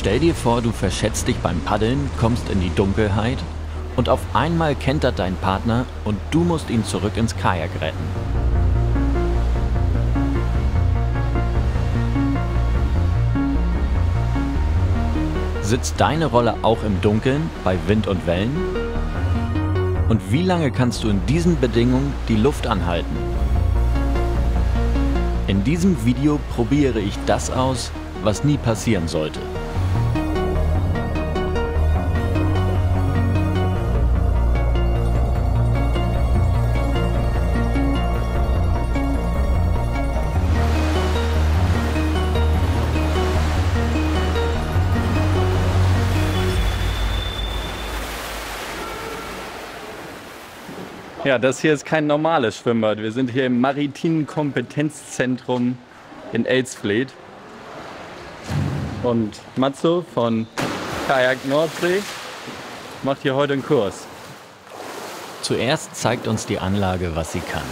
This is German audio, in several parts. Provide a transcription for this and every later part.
Stell dir vor, du verschätzt dich beim Paddeln, kommst in die Dunkelheit und auf einmal kentert dein Partner und du musst ihn zurück ins Kajak retten. Sitzt deine Rolle auch im Dunkeln bei Wind und Wellen? Und wie lange kannst du in diesen Bedingungen die Luft anhalten? In diesem Video probiere ich das aus, was nie passieren sollte. Ja, das hier ist kein normales Schwimmbad. Wir sind hier im Maritimen Kompetenzzentrum in Elsfleth. Und Matzo von Kajak Nordsee macht hier heute einen Kurs. Zuerst zeigt uns die Anlage, was sie kann.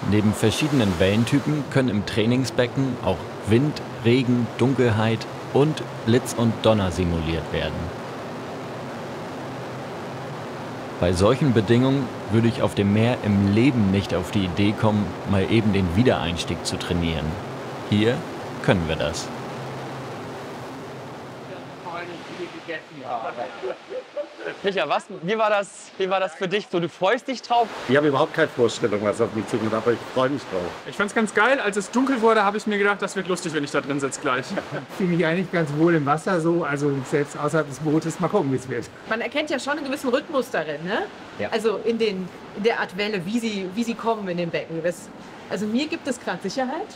Neben verschiedenen Wellentypen können im Trainingsbecken auch Wind, Regen, Dunkelheit und Blitz und Donner simuliert werden. Bei solchen Bedingungen würde ich auf dem Meer im Leben nicht auf die Idee kommen, mal eben den Wiedereinstieg zu trainieren. Hier können wir das. Micha, wie war das für dich? So, du freust dich drauf? Ich habe überhaupt keine Vorstellung, was auf mich zukommt, aber ich freue mich drauf. Ich fand's ganz geil. Als es dunkel wurde, habe ich mir gedacht, das wird lustig, wenn ich da drin sitze gleich. Ich fühle mich eigentlich ganz wohl im Wasser so, also selbst außerhalb des Bootes. Mal gucken, wie es wird. Man erkennt ja schon einen gewissen Rhythmus darin, ne? Ja. Also in der Art Welle, wie sie kommen in den Becken. Also mir gibt es gerade Sicherheit,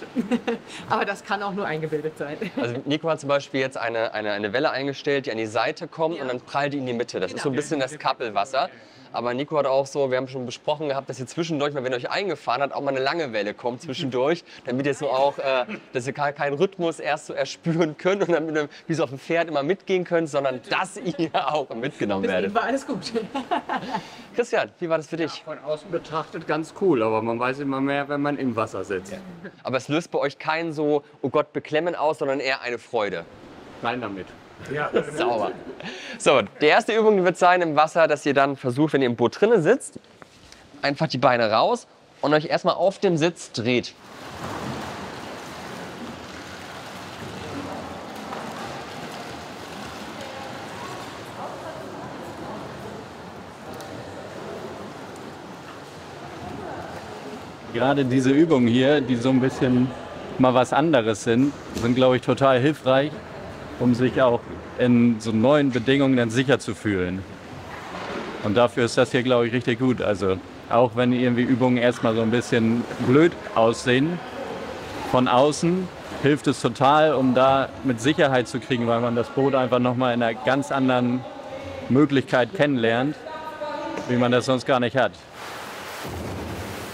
aber das kann auch nur eingebildet sein. Also Nico hat zum Beispiel jetzt eine Welle eingestellt, die an die Seite kommt, Ja. und dann prallt die in die Mitte. Das ist so ein Genau. bisschen das Kappelwasser. Aber Nico hat auch so, wir haben schon besprochen gehabt, dass ihr zwischendurch, mal, wenn ihr euch eingefahren habt, auch mal eine lange Welle kommt zwischendurch, damit ihr so auch, dass ihr keinen Rhythmus erst so erspüren könnt und dann wie so auf dem Pferd immer mitgehen könnt, sondern dass ihr auch mitgenommen Bis werdet. war alles gut. Christian, wie war das für dich? Von außen betrachtet ganz cool, aber man weiß immer mehr, wenn man im Wasser sitzt. Aber es löst bei euch kein so, oh Gott, Beklemmen aus, sondern eher eine Freude. Rein damit. Sauber. So, die erste Übung wird sein im Wasser, dass ihr dann versucht, wenn ihr im Boot drinnen sitzt, einfach die Beine raus und euch erstmal auf dem Sitz dreht. Gerade diese Übungen hier, die so ein bisschen mal was anderes sind, glaube ich, total hilfreich, um sich auch in so neuen Bedingungen dann sicher zu fühlen. Und dafür ist das hier, glaube ich, richtig gut. Also auch wenn irgendwie Übungen erstmal so ein bisschen blöd aussehen, von außen hilft es total, um da mit Sicherheit zu kriegen, weil man das Boot einfach nochmal in einer ganz anderen Möglichkeit kennenlernt, wie man das sonst gar nicht hat.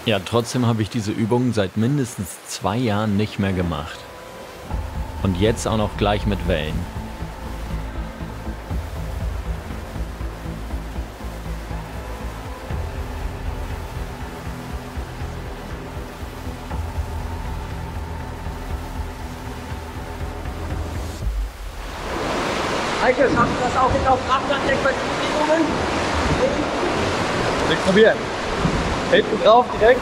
Ja, trotzdem habe ich diese Übung seit mindestens 2 Jahren nicht mehr gemacht. Und jetzt auch noch gleich mit Wellen. Heike, schaffen wir das auch jetzt auf Ablanddeck bei den Übungen? Wir probieren. Hinten drauf direkt.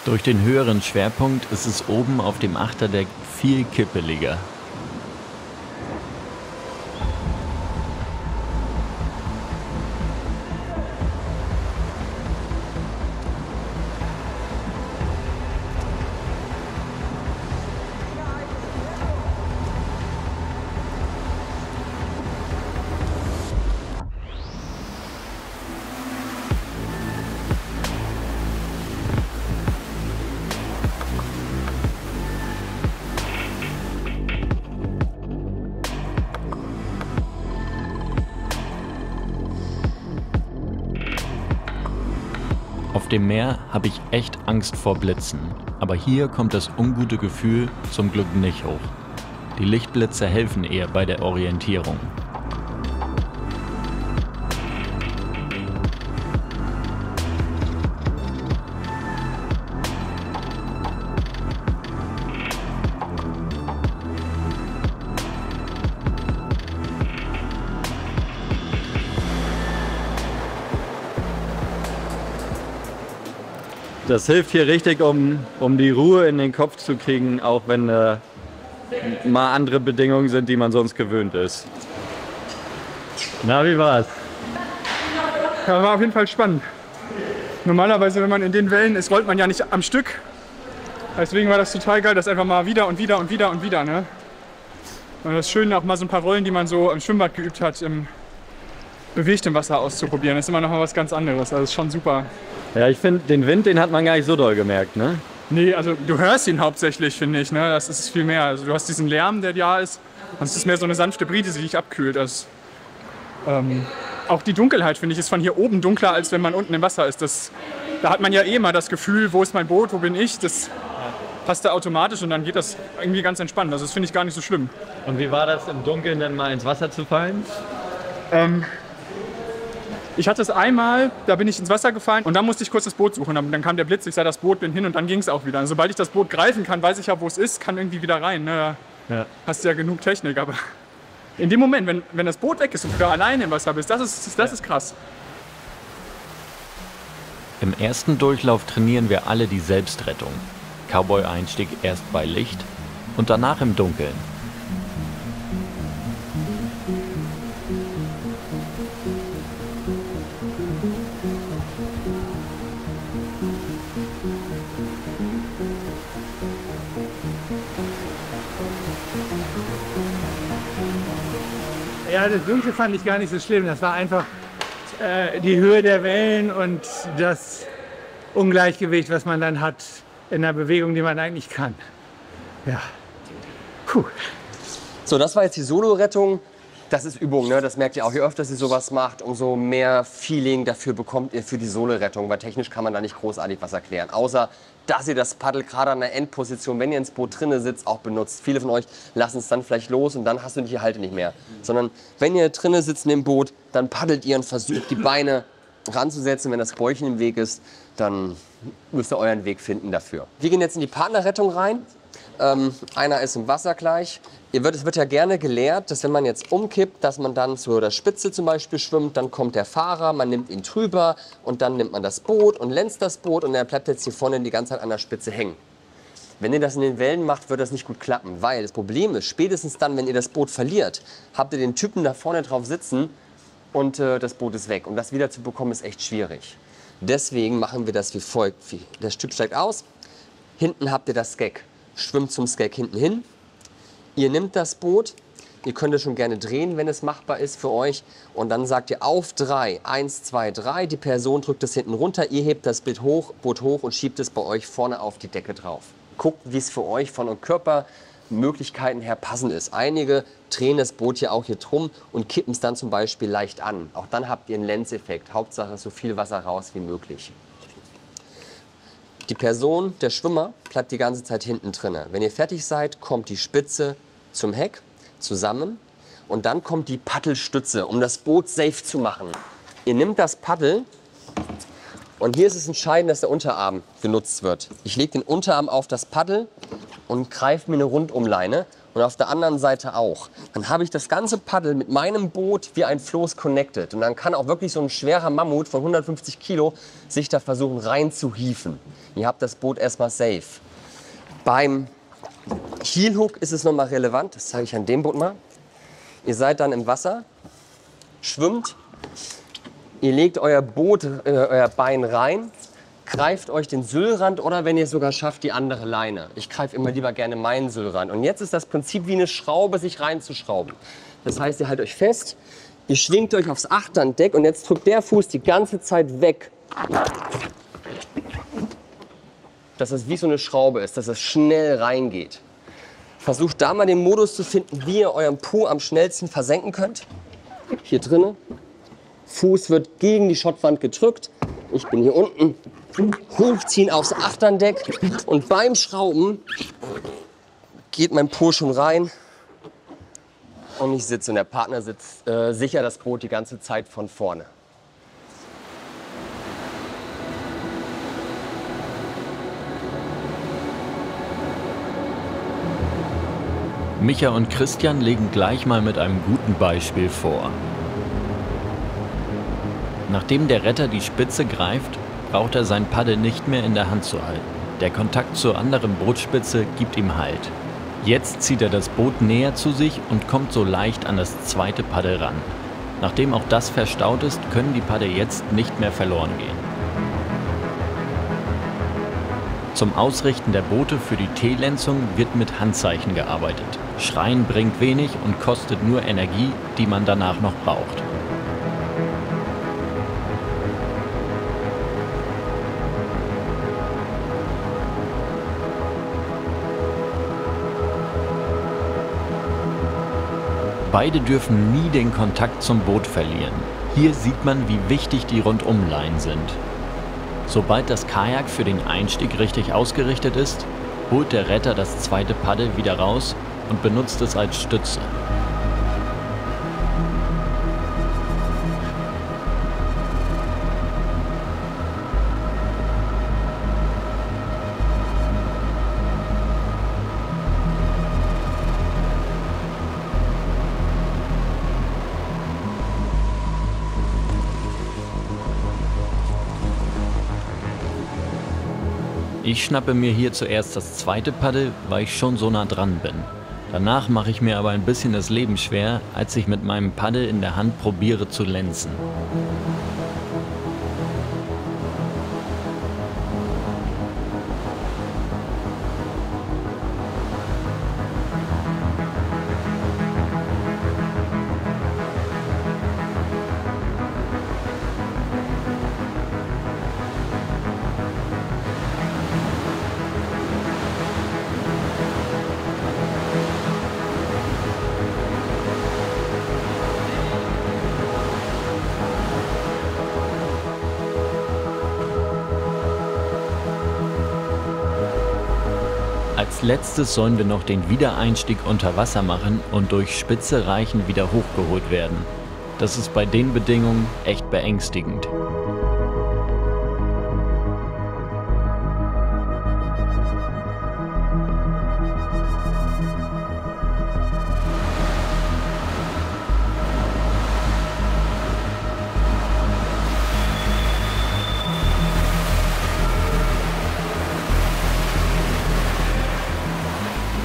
Durch den höheren Schwerpunkt ist es oben auf dem Achterdeck viel kippeliger. Auf dem Meer habe ich echt Angst vor Blitzen, aber hier kommt das ungute Gefühl zum Glück nicht hoch. Die Lichtblitze helfen eher bei der Orientierung. Das hilft hier richtig, um die Ruhe in den Kopf zu kriegen, auch wenn mal andere Bedingungen sind, die man sonst gewöhnt ist. Na, wie war's? Ja, war auf jeden Fall spannend. Normalerweise, wenn man in den Wellen ist, rollt man ja nicht am Stück. Deswegen war das total geil, das einfach mal wieder und wieder und wieder und wieder. Ne? Und das ist schön, auch mal so ein paar Rollen, die man so im Schwimmbad geübt hat, im bewegtem Wasser auszuprobieren. Das ist immer noch mal was ganz anderes. Also das ist schon super. Ja, ich finde, den Wind, den hat man gar nicht so doll gemerkt, ne? Nee, also du hörst ihn hauptsächlich, finde ich. Ne? Das ist viel mehr. Also du hast diesen Lärm, der da ist. Und es ist mehr so eine sanfte Brise, die dich abkühlt. Auch die Dunkelheit, finde ich, ist von hier oben dunkler, als wenn man unten im Wasser ist. Da hat man ja eh immer das Gefühl, wo ist mein Boot, wo bin ich? Das passt da automatisch und dann geht das irgendwie ganz entspannt. Also das finde ich gar nicht so schlimm. Und wie war das, im Dunkeln dann mal ins Wasser zu fallen? Ich hatte es einmal, da bin ich ins Wasser gefallen und dann musste ich kurz das Boot suchen. Dann kam der Blitz, ich sah das Boot, bin hin und dann ging es auch wieder. Und sobald ich das Boot greifen kann, weiß ich ja, wo es ist, kann irgendwie wieder rein. Ne? Ja. Hast du ja genug Technik, aber in dem Moment, wenn das Boot weg ist und du da alleine im Wasser bist, das ist krass. Im ersten Durchlauf trainieren wir alle die Selbstrettung. Cowboy-Einstieg erst bei Licht und danach im Dunkeln. Ja, das Dunkle fand ich gar nicht so schlimm. Das war einfach die Höhe der Wellen und das Ungleichgewicht, was man dann hat in der Bewegung, die man eigentlich kann. Ja. Puh. So, das war jetzt die Solo-Rettung. Das ist Übung, ne? Das merkt ihr auch. Je öfter ihr sowas macht, umso mehr Feeling dafür bekommt ihr für die Solo-Rettung. Weil technisch kann man da nicht großartig was erklären. Außer, dass ihr das Paddel gerade an der Endposition, wenn ihr ins Boot drinne sitzt, auch benutzt. Viele von euch lassen es dann vielleicht los und dann hast du die Halte nicht mehr. Sondern wenn ihr drinne sitzt in dem Boot, dann paddelt ihr und versucht die Beine ranzusetzen. Wenn das Bäuchchen im Weg ist, dann müsst ihr euren Weg finden dafür. Wir gehen jetzt in die Partnerrettung rein. Einer ist im Wasser gleich. Es wird ja gerne gelehrt, dass wenn man jetzt umkippt, dass man dann zur der Spitze zum Beispiel schwimmt, dann kommt der Fahrer, man nimmt ihn drüber und dann nimmt man das Boot und lenzt das Boot und er bleibt jetzt hier vorne die ganze Zeit an der Spitze hängen. Wenn ihr das in den Wellen macht, wird das nicht gut klappen, weil das Problem ist, spätestens dann, wenn ihr das Boot verliert, habt ihr den Typen da vorne drauf sitzen und das Boot ist weg. Und das wieder zu bekommen, ist echt schwierig. Deswegen machen wir das wie folgt. Der Typ steigt aus, hinten habt ihr das Skeg. Schwimmt zum Skeg hinten hin. Ihr nehmt das Boot, ihr könnt es schon gerne drehen, wenn es machbar ist für euch. Und dann sagt ihr auf 3, 1, 2, 3, die Person drückt es hinten runter, ihr hebt das Boot hoch und schiebt es bei euch vorne auf die Decke drauf. Guckt, wie es für euch von euren Körpermöglichkeiten her passend ist. Einige drehen das Boot ja auch hier drum und kippen es dann zum Beispiel leicht an. Auch dann habt ihr einen Lenzeffekt. Hauptsache so viel Wasser raus wie möglich. Die Person, der Schwimmer, bleibt die ganze Zeit hinten drin. Wenn ihr fertig seid, kommt die Spitze zum Heck zusammen und dann kommt die Paddelstütze, um das Boot safe zu machen. Ihr nehmt das Paddel und hier ist es entscheidend, dass der Unterarm genutzt wird. Ich lege den Unterarm auf das Paddel und greife mir eine Rundumleine und auf der anderen Seite auch. Dann habe ich das ganze Paddel mit meinem Boot wie ein Floß connected. Und dann kann auch wirklich so ein schwerer Mammut von 150 Kilo sich da versuchen reinzuhieven. Ihr habt das Boot erstmal safe. Beim Heelhook ist es nochmal relevant, das zeige ich an dem Boot mal. Ihr seid dann im Wasser, schwimmt, ihr legt euer Bein rein, greift euch den Süllrand oder wenn ihr es sogar schafft, die andere Leine. Ich greife immer lieber gerne meinen Süllrand. Und jetzt ist das Prinzip wie eine Schraube, sich reinzuschrauben. Das heißt, ihr haltet euch fest, ihr schwingt euch aufs Achterndeck und jetzt drückt der Fuß die ganze Zeit weg. Dass es wie so eine Schraube ist, dass es schnell reingeht. Versucht da mal den Modus zu finden, wie ihr euren Po am schnellsten versenken könnt. Hier drinnen. Fuß wird gegen die Schottwand gedrückt. Ich bin hier unten. Hochziehen aufs Achterndeck. Und beim Schrauben geht mein Po schon rein. Und ich sitze und der Partner sitzt sicher das Boot die ganze Zeit von vorne. Micha und Christian legen gleich mal mit einem guten Beispiel vor. Nachdem der Retter die Spitze greift, braucht er sein Paddel nicht mehr in der Hand zu halten. Der Kontakt zur anderen Bootspitze gibt ihm Halt. Jetzt zieht er das Boot näher zu sich und kommt so leicht an das zweite Paddel ran. Nachdem auch das verstaut ist, können die Paddel jetzt nicht mehr verloren gehen. Zum Ausrichten der Boote für die T-Lenzung wird mit Handzeichen gearbeitet. Schreien bringt wenig und kostet nur Energie, die man danach noch braucht. Beide dürfen nie den Kontakt zum Boot verlieren. Hier sieht man, wie wichtig die Rundumleinen sind. Sobald das Kajak für den Einstieg richtig ausgerichtet ist, holt der Retter das zweite Paddel wieder raus und benutzt es als Stütze. Ich schnappe mir hier zuerst das zweite Paddel, weil ich schon so nah dran bin. Danach mache ich mir aber ein bisschen das Leben schwer, als ich mit meinem Paddel in der Hand probiere zu lenzen. Als letztes sollen wir noch den Wiedereinstieg unter Wasser machen und durch spitze Reichen wieder hochgeholt werden. Das ist bei den Bedingungen echt beängstigend.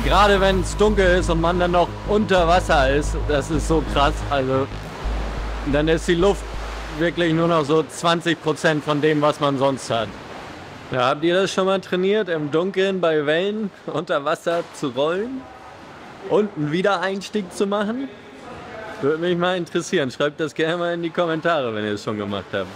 Gerade wenn es dunkel ist und man dann noch unter Wasser ist, das ist so krass. Also dann ist die Luft wirklich nur noch so 20% von dem, was man sonst hat. Ja, habt ihr das schon mal trainiert, im Dunkeln bei Wellen unter Wasser zu rollen und einen Wiedereinstieg zu machen? Würde mich mal interessieren. Schreibt das gerne mal in die Kommentare, wenn ihr es schon gemacht habt.